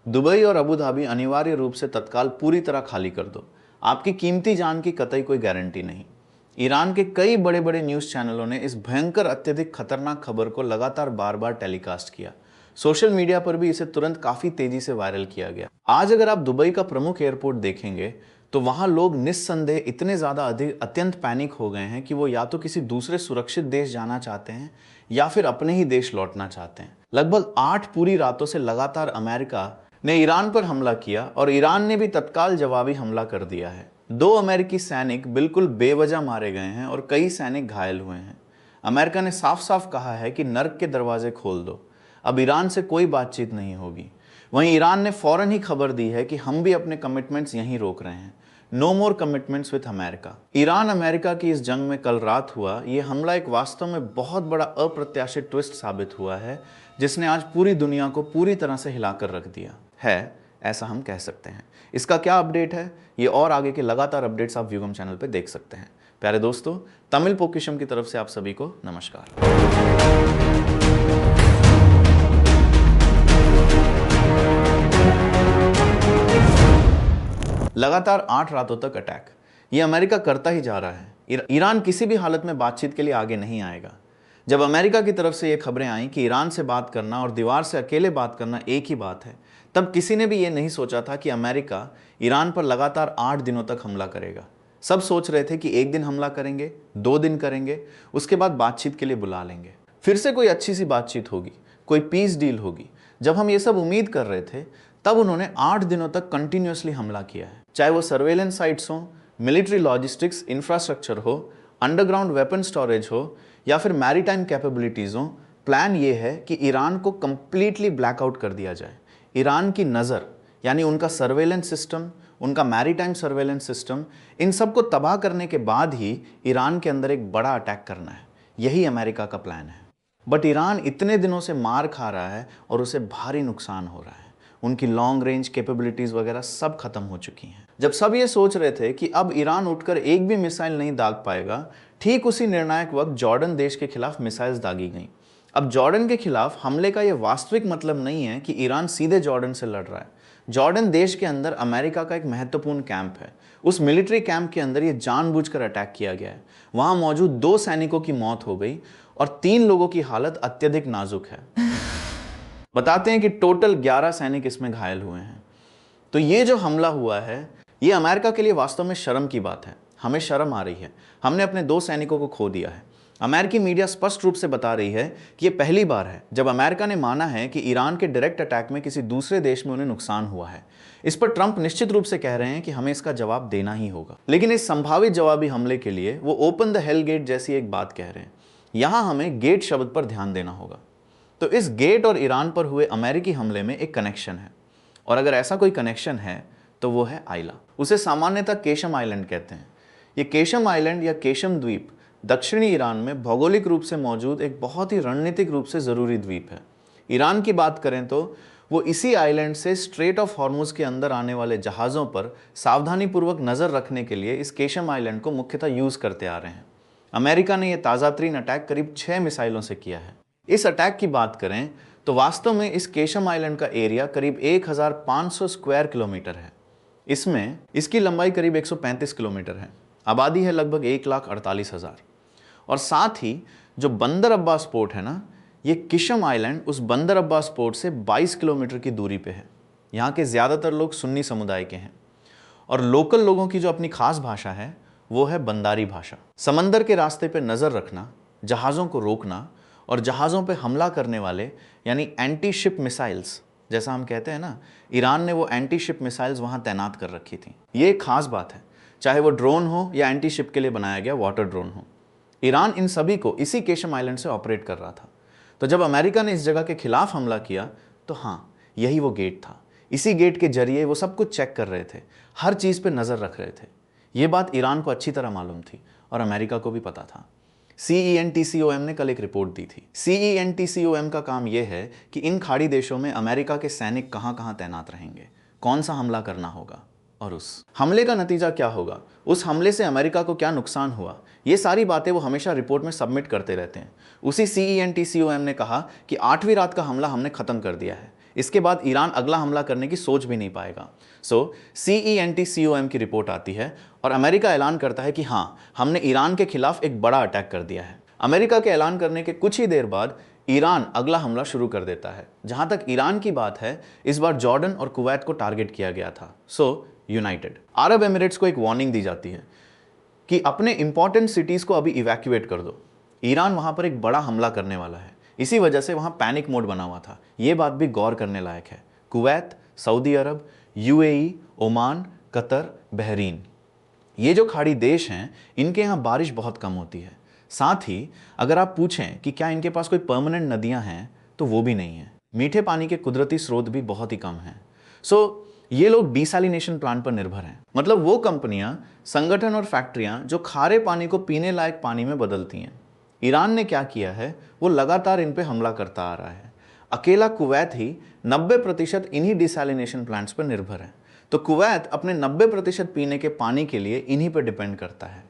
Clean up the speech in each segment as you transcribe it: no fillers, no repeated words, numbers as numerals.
Dubai और Abu Dhabi अनिवार्य रूप से तत्काल पूरी तरह खाली कर दो। आपकी कीमती जान की कतई कोई गारंटी नहीं। ईरान के कई बड़े बड़े न्यूज़ चैनलों ने इस भयंकर अत्यधिक खतरनाक खबर को लगातार बार बार टेलीकास्ट किया। सोशल मीडिया पर भी इसे तुरंत काफ़ी तेजी से वायरल किया गया। आज अगर आप दुबई का प्रमुख एयरपोर्ट देखेंगे तो वहाँ लोग निस्संदेह इतने ज़्यादा अत्यंत पैनिक हो गए हैं कि वो या तो किसी दूसरे सुरक्षित देश जाना चाहते हैं या फिर अपने ही देश लौटना चाहते हैं। लगभग 8 पूरी रातों से लगातार अमेरिका ने ईरान पर हमला किया और ईरान ने भी तत्काल जवाबी हमला कर दिया है। 2 अमेरिकी सैनिक बिल्कुल बेवजह मारे गए हैं और कई सैनिक घायल हुए हैं। अमेरिका ने साफ साफ कहा है कि नर्क के दरवाजे खोल दो, अब ईरान से कोई बातचीत नहीं होगी। वहीं ईरान ने फौरन ही खबर दी है कि हम भी अपने कमिटमेंट्स यहीं रोक रहे हैं। No more commitments with America. Iran America की इस जंग में कल रात हुआ ये हमला एक वास्तव में बहुत बड़ा अप्रत्याशित ट्विस्ट साबित हुआ है, जिसने आज पूरी दुनिया को पूरी तरह से हिलाकर रख दिया है, ऐसा हम कह सकते हैं। इसका क्या अपडेट है, ये और आगे के लगातार अपडेट्स आप व्यूगम चैनल पर देख सकते हैं। प्यारे दोस्तों, तमिल पोकिशम की तरफ से आप सभी को नमस्कार। लगातार 8 रातों तक अटैक, ये अमेरिका करता ही जा रहा है। ईरान किसी भी हालत में बातचीत के लिए आगे नहीं आएगा। जब अमेरिका की तरफ से ये खबरें आई कि ईरान से बात करना और दीवार से अकेले बात करना एक ही बात है, तब किसी ने भी ये नहीं सोचा था कि अमेरिका ईरान पर लगातार 8 दिनों तक हमला करेगा। सब सोच रहे थे कि एक दिन हमला करेंगे, 2 दिन करेंगे, उसके बाद बातचीत के लिए बुला लेंगे, फिर से कोई अच्छी सी बातचीत होगी, कोई पीस डील होगी। जब हम ये सब उम्मीद कर रहे थे, तब उन्होंने 8 दिनों तक कंटिन्यूसली हमला किया है। चाहे वो सर्वेलेंस साइट्स हो, मिलिट्री लॉजिस्टिक्स इंफ्रास्ट्रक्चर हो, अंडरग्राउंड वेपन स्टोरेज हो या फिर मैरीटाइम कैपेबिलिटीज हो, प्लान ये है कि ईरान को कंप्लीटली ब्लैकआउट कर दिया जाए। ईरान की नज़र यानी उनका सर्वेलेंस सिस्टम, उनका मैरीटाइम सर्वेलेंस सिस्टम, इन सब को तबाह करने के बाद ही ईरान के अंदर एक बड़ा अटैक करना है। यही अमेरिका का प्लान है। बट ईरान इतने दिनों से मार खा रहा है और उसे भारी नुकसान हो रहा है। उनकी लॉन्ग रेंज कैपेबिलिटीज़ वगैरह सब खत्म हो चुकी हैं। जब सब ये सोच रहे थे कि अब ईरान उठकर एक भी मिसाइल नहीं दाग पाएगा, ठीक उसी निर्णायक वक्त जॉर्डन देश के खिलाफ मिसाइल्स दागी गईं। अब जॉर्डन के खिलाफ हमले का ये वास्तविक मतलब नहीं है कि ईरान सीधे जॉर्डन से लड़ रहा है। जॉर्डन देश के अंदर अमेरिका का एक महत्वपूर्ण कैंप है। उस मिलिट्री कैंप के अंदर ये जानबूझकर अटैक किया गया है। वहाँ मौजूद 2 सैनिकों की मौत हो गई और 3 लोगों की हालत अत्यधिक नाजुक है। बताते हैं कि टोटल 11 सैनिक इसमें घायल हुए हैं। तो ये जो हमला हुआ है, ये अमेरिका के लिए वास्तव में शर्म की बात है। हमें शर्म आ रही है, हमने अपने 2 सैनिकों को खो दिया है। अमेरिकी मीडिया स्पष्ट रूप से बता रही है कि ये पहली बार है जब अमेरिका ने माना है कि ईरान के डायरेक्ट अटैक में किसी दूसरे देश में उन्हें नुकसान हुआ है। इस पर ट्रंप निश्चित रूप से कह रहे हैं कि हमें इसका जवाब देना ही होगा। लेकिन इस संभावित जवाबी हमले के लिए वो ओपन द हेल गेट जैसी एक बात कह रहे हैं। यहाँ हमें गेट शब्द पर ध्यान देना होगा। तो इस गेट और ईरान पर हुए अमेरिकी हमले में एक कनेक्शन है, और अगर ऐसा कोई कनेक्शन है तो वो है आइला। उसे सामान्यतः केशम आइलैंड कहते हैं। ये केशम आइलैंड या केशम द्वीप दक्षिणी ईरान में भौगोलिक रूप से मौजूद एक बहुत ही रणनीतिक रूप से ज़रूरी द्वीप है। ईरान की बात करें तो वो इसी आइलैंड से स्ट्रेट ऑफ हॉर्मुज के अंदर आने वाले जहाज़ों पर सावधानीपूर्वक नज़र रखने के लिए इस केशम आइलैंड को मुख्यतः यूज़ करते आ रहे हैं। अमेरिका ने यह ताज़ातरीन अटैक करीब 6 मिसाइलों से किया है। इस अटैक की बात करें तो वास्तव में इस केशम आइलैंड का एरिया करीब 1500 स्क्वायर किलोमीटर है। इसमें इसकी लंबाई करीब 135 किलोमीटर है। आबादी है लगभग 1,48,000। और साथ ही जो बंदर अब्बास पोर्ट है ना, ये केशम आइलैंड उस बंदर अब्बास पोर्ट से 22 किलोमीटर की दूरी पे है। यहाँ के ज़्यादातर लोग सुन्नी समुदाय के हैं और लोकल लोगों की जो अपनी खास भाषा है वो है बंदारी भाषा। समंदर के रास्ते पे नज़र रखना, जहाज़ों को रोकना और जहाज़ों पे हमला करने वाले यानी एंटी शिप मिसाइल्स, जैसा हम कहते हैं ना, ईरान ने वो एंटी शिप मिसाइल्स वहाँ तैनात कर रखी थी। ये एक खास बात है, चाहे वो ड्रोन हो या एंटी शिप के लिए बनाया गया वाटर ड्रोन हो। ईरान इन सभी को इसी केशम आइलैंड से ऑपरेट कर रहा था। तो जब अमेरिका ने इस जगह के खिलाफ हमला किया तो हाँ, यही वो गेट था। इसी गेट के जरिए वो सब कुछ चेक कर रहे थे, हर चीज़ पे नज़र रख रहे थे। ये बात ईरान को अच्छी तरह मालूम थी और अमेरिका को भी पता था। CENTCOM ने कल एक रिपोर्ट दी थी। CENTCOM का काम यह है कि इन खाड़ी देशों में अमेरिका के सैनिक कहाँ कहाँ तैनात रहेंगे, कौन सा हमला करना होगा और उस हमले का नतीजा क्या होगा, उस हमले से अमेरिका को क्या नुकसान हुआ, ये सारी बातें वो हमेशा रिपोर्ट में सबमिट करते रहते हैं। उसी CENTCOM ने कहा कि 8वीं रात का हमला हमने ख़त्म कर दिया है। इसके बाद ईरान अगला हमला करने की सोच भी नहीं पाएगा। CENTCOM की रिपोर्ट आती है और अमेरिका ऐलान करता है कि हाँ, हमने ईरान के खिलाफ एक बड़ा अटैक कर दिया है। अमेरिका के ऐलान करने के कुछ ही देर बाद ईरान अगला हमला शुरू कर देता है। जहां तक ईरान की बात है, इस बार जॉर्डन और कुवैत को टारगेट किया गया था। यूनाइटेड अरब एमिरेट्स को एक वार्निंग दी जाती है कि अपने इंपॉर्टेंट सिटीज को अभी इवैक्यूएट कर दो, ईरान वहां पर एक बड़ा हमला करने वाला है। इसी वजह से वहां पैनिक मोड बना हुआ था। यह बात भी गौर करने लायक है। कुवैत, सऊदी अरब, UAE, ओमान, कतर, बहरीन, ये जो खाड़ी देश हैं, इनके यहाँ बारिश बहुत कम होती है। साथ ही अगर आप पूछें कि क्या इनके पास कोई परमानेंट नदियां हैं, तो वो भी नहीं है। मीठे पानी के कुदरती स्रोत भी बहुत ही कम हैं। ये लोग डिसैलिनेशन प्लांट पर निर्भर हैं। मतलब वो कंपनियां, संगठन और फैक्ट्रियां जो खारे पानी को पीने लायक पानी में बदलती हैं। ईरान ने क्या किया है, वो लगातार इन पे हमला करता आ रहा है। अकेला कुवैत ही 90% इन्हीं डिसैलिनेशन प्लांट्स पर निर्भर है। तो कुवैत अपने 90% पीने के पानी के लिए इन्हीं पर डिपेंड करता है।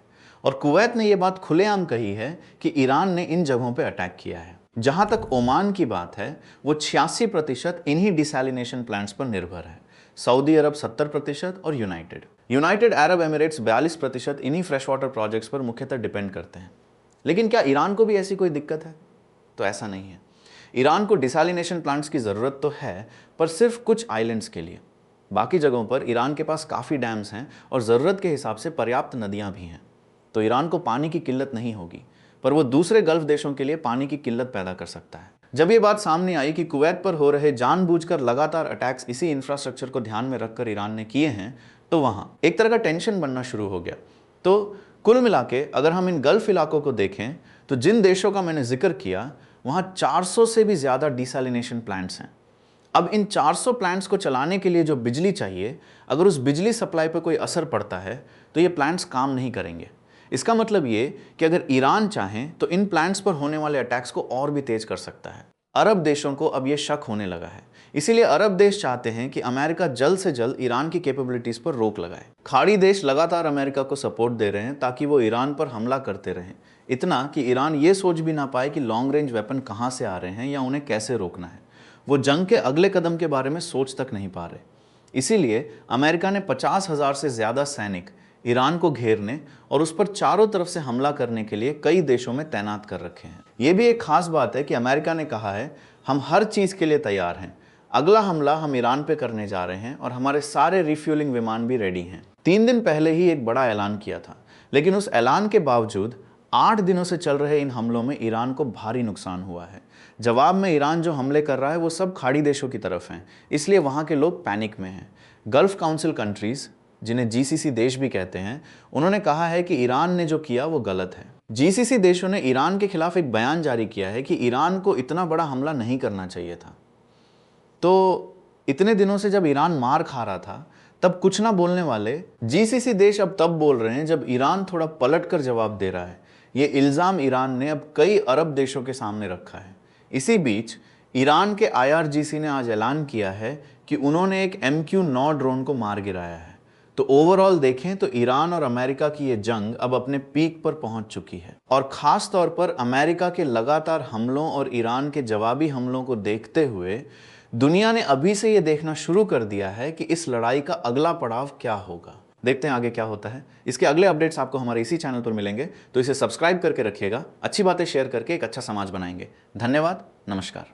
और कुवैत ने यह बात खुलेआम कही है कि ईरान ने इन जगहों पर अटैक किया है। जहां तक ओमान की बात है, वो 86% इन्हीं डिसैलिनेशन प्लांट्स पर निर्भर है। सऊदी अरब 70% और यूनाइटेड अरब एमिरेट्स 42% इन्हीं फ्रेश वाटर प्रोजेक्ट्स पर मुख्यतः डिपेंड करते हैं। लेकिन क्या ईरान को भी ऐसी कोई दिक्कत है? तो ऐसा नहीं है। ईरान को डिसैलिनेशन प्लांट्स की ज़रूरत तो है, पर सिर्फ कुछ आइलैंड्स के लिए। बाकी जगहों पर ईरान के पास काफ़ी डैम्स हैं और ज़रूरत के हिसाब से पर्याप्त नदियाँ भी हैं। तो ईरान को पानी की किल्लत नहीं होगी, पर वो दूसरे गल्फ देशों के लिए पानी की किल्लत पैदा कर सकता है। जब ये बात सामने आई कि कुवैत पर हो रहे जानबूझकर लगातार अटैक्स इसी इंफ्रास्ट्रक्चर को ध्यान में रखकर ईरान ने किए हैं, तो वहाँ एक तरह का टेंशन बनना शुरू हो गया। तो कुल मिला के अगर हम इन गल्फ इलाकों को देखें, तो जिन देशों का मैंने जिक्र किया, वहाँ 400 से भी ज़्यादा डिसैलिनेशन प्लांट्स हैं। अब इन 400 प्लांट्स को चलाने के लिए जो बिजली चाहिए, अगर उस बिजली सप्लाई पर कोई असर पड़ता है, तो ये प्लांट्स काम नहीं करेंगे। इसका मतलब ये कि अगर ईरान चाहे तो इन प्लांट्स पर होने वाले अटैक्स को और भी तेज कर सकता है। अरब देशों को अब ये शक होने लगा है। इसीलिए अरब देश चाहते हैं कि अमेरिका जल्द से जल्द ईरान की कैपेबिलिटीज पर रोक लगाए। खाड़ी देश लगातार अमेरिका को सपोर्ट दे रहे हैं ताकि वो ईरान पर हमला करते रहें, इतना कि ईरान ये सोच भी ना पाए कि लॉन्ग रेंज वेपन कहाँ से आ रहे हैं या उन्हें कैसे रोकना है। वो जंग के अगले कदम के बारे में सोच तक नहीं पा रहे। इसीलिए अमेरिका ने 50,000 से ज़्यादा सैनिक ईरान को घेरने और उस पर चारों तरफ से हमला करने के लिए कई देशों में तैनात कर रखे हैं। ये भी एक खास बात है कि अमेरिका ने कहा है, हम हर चीज़ के लिए तैयार हैं। अगला हमला हम ईरान पे करने जा रहे हैं और हमारे सारे रिफ्यूलिंग विमान भी रेडी हैं। 3 दिन पहले ही एक बड़ा ऐलान किया था, लेकिन उस ऐलान के बावजूद 8 दिनों से चल रहे इन हमलों में ईरान को भारी नुकसान हुआ है। जवाब में ईरान जो हमले कर रहा है वो सब खाड़ी देशों की तरफ हैं, इसलिए वहाँ के लोग पैनिक में हैं। गल्फ काउंसिल कंट्रीज़, जिन्हें GCC देश भी कहते हैं, उन्होंने कहा है कि ईरान ने जो किया वो गलत है। GCC देशों ने ईरान के खिलाफ एक बयान जारी किया है कि ईरान को इतना बड़ा हमला नहीं करना चाहिए था। तो इतने दिनों से जब ईरान मार खा रहा था, तब कुछ ना बोलने वाले GCC देश अब तब बोल रहे हैं जब ईरान थोड़ा पलट कर जवाब दे रहा है। ये इल्ज़ाम ईरान ने अब कई अरब देशों के सामने रखा है। इसी बीच ईरान के IRGC ने आज ऐलान किया है कि उन्होंने एक MQ-9 ड्रोन को मार गिराया है। तो ओवरऑल देखें तो ईरान और अमेरिका की ये जंग अब अपने पीक पर पहुंच चुकी है। और ख़ास तौर पर अमेरिका के लगातार हमलों और ईरान के जवाबी हमलों को देखते हुए दुनिया ने अभी से ये देखना शुरू कर दिया है कि इस लड़ाई का अगला पड़ाव क्या होगा। देखते हैं आगे क्या होता है। इसके अगले अपडेट्स आपको हमारे इसी चैनल पर मिलेंगे, तो इसे सब्सक्राइब करके रखिएगा। अच्छी बातें शेयर करके एक अच्छा समाज बनाएंगे। धन्यवाद, नमस्कार।